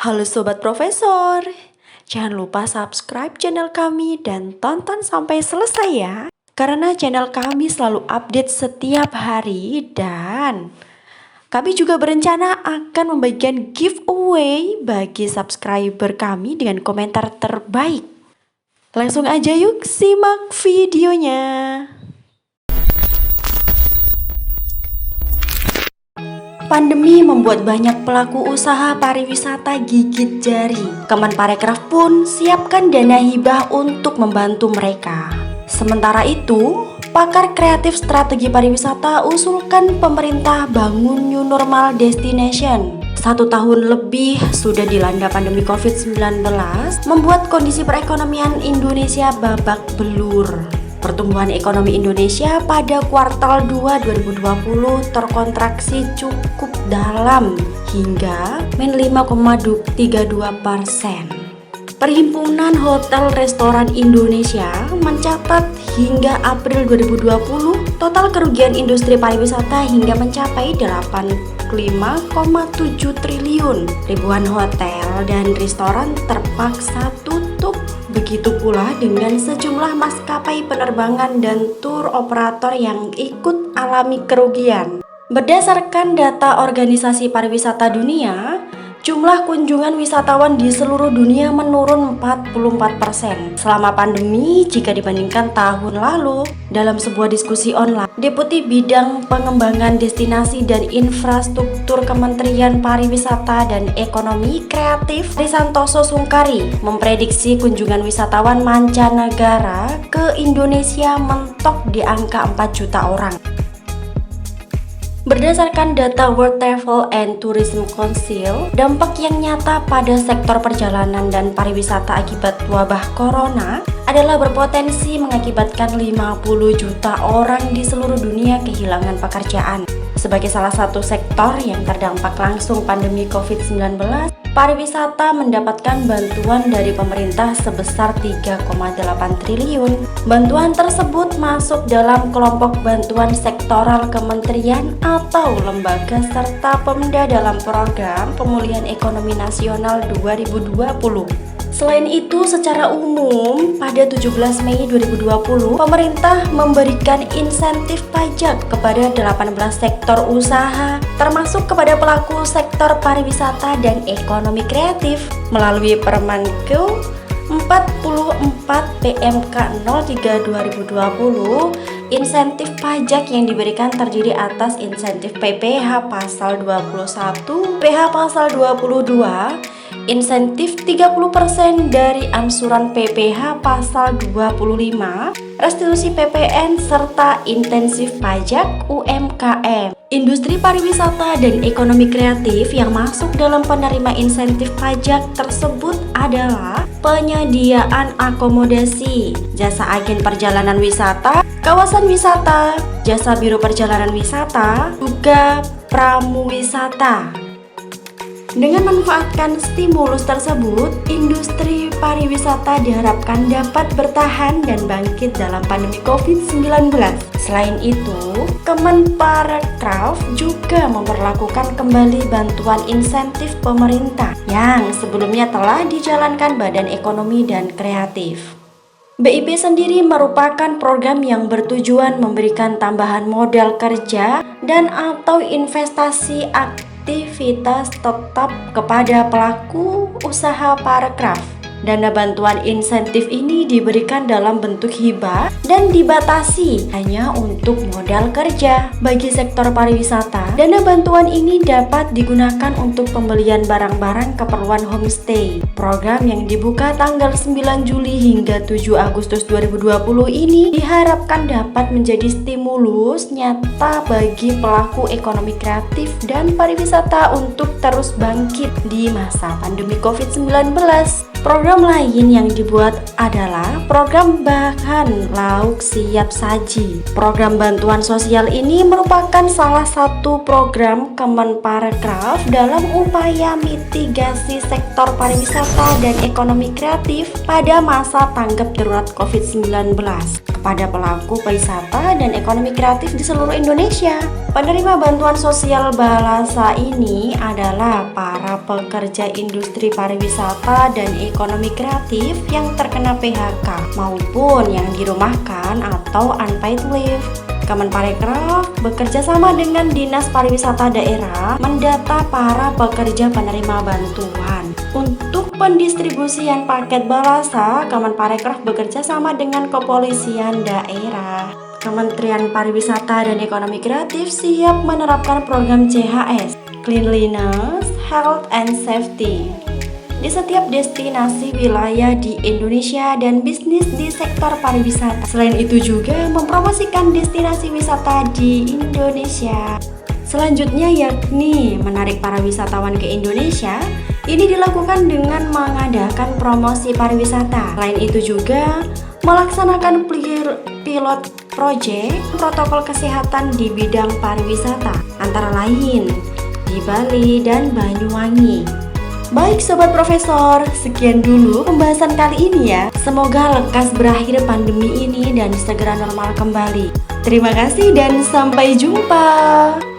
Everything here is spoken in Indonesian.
Halo Sobat Profesor, jangan lupa subscribe channel kami dan tonton sampai selesai ya. Karena channel kami selalu update setiap hari dan kami juga berencana akan membagikan giveaway bagi subscriber kami dengan komentar terbaik. Langsung aja yuk simak videonya. Pandemi membuat banyak pelaku usaha pariwisata gigit jari. Kemenparekraf pun siapkan dana hibah untuk membantu mereka. Sementara itu, pakar kreatif strategi pariwisata usulkan pemerintah bangun new normal destination. 1 tahun lebih sudah dilanda pandemi COVID-19, membuat kondisi perekonomian Indonesia babak belur. Pertumbuhan ekonomi Indonesia pada kuartal 2 2020 terkontraksi cukup dalam hingga -5,32%. Perhimpunan Hotel Restoran Indonesia mencatat hingga April 2020 total kerugian industri pariwisata hingga mencapai 85,7 triliun. Ribuan hotel dan restoran terpaksa tutup. Begitu pula dengan sejumlah maskapai penerbangan dan tur operator yang ikut alami kerugian. Berdasarkan data Organisasi Pariwisata Dunia, jumlah kunjungan wisatawan di seluruh dunia menurun 44% selama pandemi jika dibandingkan tahun lalu. Dalam sebuah diskusi online, Deputi Bidang Pengembangan Destinasi dan Infrastruktur Kementerian Pariwisata dan Ekonomi Kreatif Risantoso Sungkari memprediksi kunjungan wisatawan mancanegara ke Indonesia mentok di angka 4 juta orang. Berdasarkan data World Travel and Tourism Council, dampak yang nyata pada sektor perjalanan dan pariwisata akibat wabah corona adalah berpotensi mengakibatkan 50 juta orang di seluruh dunia kehilangan pekerjaan. Sebagai salah satu sektor yang terdampak langsung pandemi COVID-19, pariwisata mendapatkan bantuan dari pemerintah sebesar 3,8 triliun. Bantuan tersebut masuk dalam kelompok bantuan sektoral kementerian atau lembaga serta Pemda dalam program Pemulihan Ekonomi Nasional 2020. Selain itu, secara umum, pada 17 Mei 2020, pemerintah memberikan insentif pajak kepada 18 sektor usaha, termasuk kepada pelaku sektor pariwisata dan ekonomi kreatif, melalui Permenkeu 44 PMK 03 2020. Insentif pajak yang diberikan terdiri atas insentif PPh pasal 21, PH pasal 22, insentif 30% dari angsuran PPh pasal 25, restitusi PPN, serta intensif pajak UMKM. Industri pariwisata dan ekonomi kreatif yang masuk dalam penerima insentif pajak tersebut adalah penyediaan akomodasi, jasa agen perjalanan wisata, kawasan wisata, jasa biro perjalanan wisata, juga pramuwisata. Dengan memanfaatkan stimulus tersebut, industri pariwisata diharapkan dapat bertahan dan bangkit dalam pandemi COVID-19. Selain itu, Kemenparekraf juga memperlakukan kembali bantuan insentif pemerintah yang sebelumnya telah dijalankan Badan Ekonomi dan Kreatif. BIP sendiri merupakan program yang bertujuan memberikan tambahan modal kerja dan atau investasi aktivitas tetap kepada pelaku usaha parekraf. Dana bantuan insentif ini diberikan dalam bentuk hibah dan dibatasi hanya untuk modal kerja. Bagi sektor pariwisata, dana bantuan ini dapat digunakan untuk pembelian barang-barang keperluan homestay. Program yang dibuka tanggal 9 Juli hingga 7 Agustus 2020 ini diharapkan dapat menjadi stimulus nyata bagi pelaku ekonomi kreatif dan pariwisata untuk terus bangkit di masa pandemi COVID-19. Program lain yang dibuat adalah program bahan lauk siap saji. Program bantuan sosial ini merupakan salah satu program Kemenparekraf dalam upaya mitigasi sektor pariwisata dan ekonomi kreatif pada masa tanggap darurat COVID-19 kepada pelaku wisata dan ekonomi kreatif di seluruh Indonesia. Penerima bantuan sosial Balasa ini adalah para pekerja industri pariwisata dan ekonomi kreatif yang terkena PHK maupun yang dirumahkan atau unpaid leave. Kemenparekraf bekerja sama dengan Dinas Pariwisata Daerah mendata para pekerja penerima bantuan. Untuk pendistribusian paket Balasa, Kemenparekraf bekerja sama dengan Kepolisian Daerah. Kementerian Pariwisata dan Ekonomi Kreatif siap menerapkan program CHS, Cleanliness, Health and Safety, di setiap destinasi wilayah di Indonesia dan bisnis di sektor pariwisata. Selain itu juga mempromosikan destinasi wisata di Indonesia. Selanjutnya yakni menarik para wisatawan ke Indonesia. Ini dilakukan dengan mengadakan promosi pariwisata. Selain itu juga melaksanakan pilot project protokol kesehatan di bidang pariwisata, antara lain di Bali dan Banyuwangi. Baik Sobat Profesor, sekian dulu pembahasan kali ini ya. Semoga lekas berakhir pandemi ini dan segera normal kembali. Terima kasih dan sampai jumpa.